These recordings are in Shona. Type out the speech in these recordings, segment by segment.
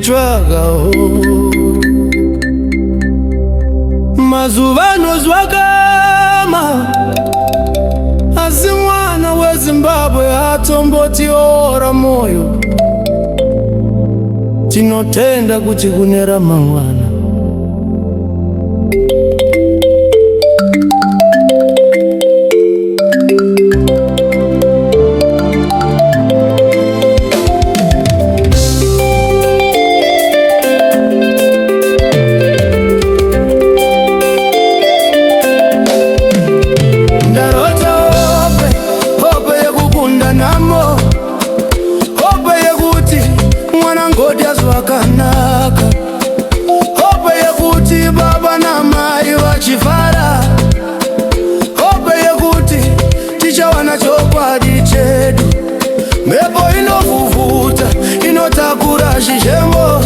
kuchwagaho mazuva anozwakama, asi mwana weZimbabwe atombotiora moyo. Tinotenda kuti kune ramangwana. Zvakanaka, hope yekuti baba namai vachifara, hope yekuti tichawana chokwadi chedu. Mhepo inovhuvhuta inotakura zhizhembo,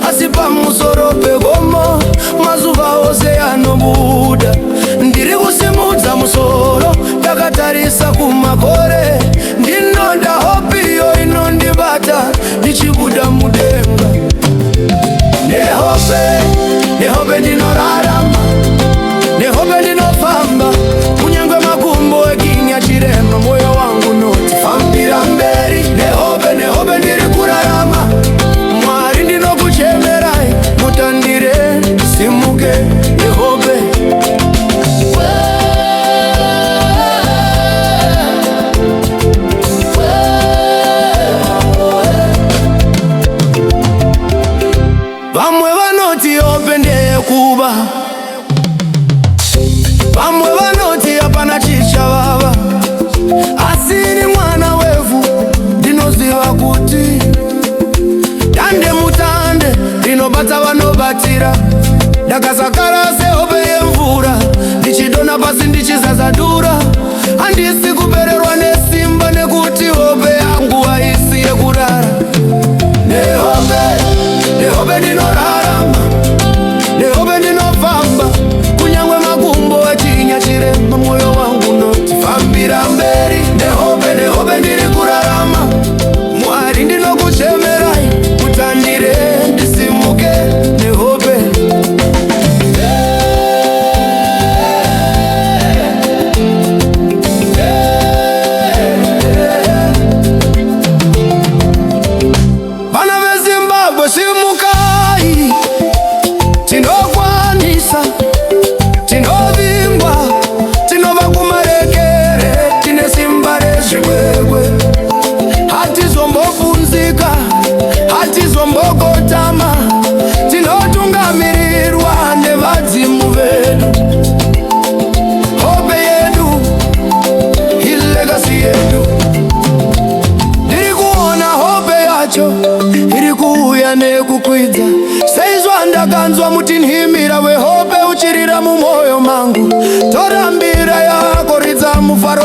asi pamusoro pegomo mazuva ose anobuda. Ndiri kusimudza musoro ndakatarisa kumakore, ndinonda hope iyo inondibata ndichibuda mudenga. Nehope ndinorarama, nehope ndinofamba, kunyangwe makumbo ekinya chirema, moyo wangu noti fambira mberi. Nehope ndiri kurarama, Mwari ndinokuchemerai, mutandire simuke. Nehope vamwe vanoti hope ndeyekuba, vamwe vanoti hapana chichavava, asi ini mwana wevhu ndinoziva kuti dande mutande rinobata vanobatira. Ndakasakara sehope yemvura, ndichidona pasi ndichizazadura. Handisi kupererwa nesimba nekuti hope yangu haisi yekurara. Nehope ndinorarama, nehope ndinofamba, kunyangwe makumbo echinya chirema, moyo wangu noti fambira mberi. Nehope ndiri kurarama, Mwari ndinokuchemerai, mutandire ndisimuke. Nehope vana veZimbabwe simukai, tinokwanisa, tinovingwa, tinova kumarekere, tine simba rezvikwekwe. Hatizombofunzika, hatizombogotama, tinotungamirirwa nevadzimu vedu. Hope yedu, ilegasi yedu. Ndiri kuona hope yacho iri kuuya nekukwidza, seizwa ndakanzwa mutinhimira wehope uchirira mumoyo mangu. Torambira yako ridza mufaro.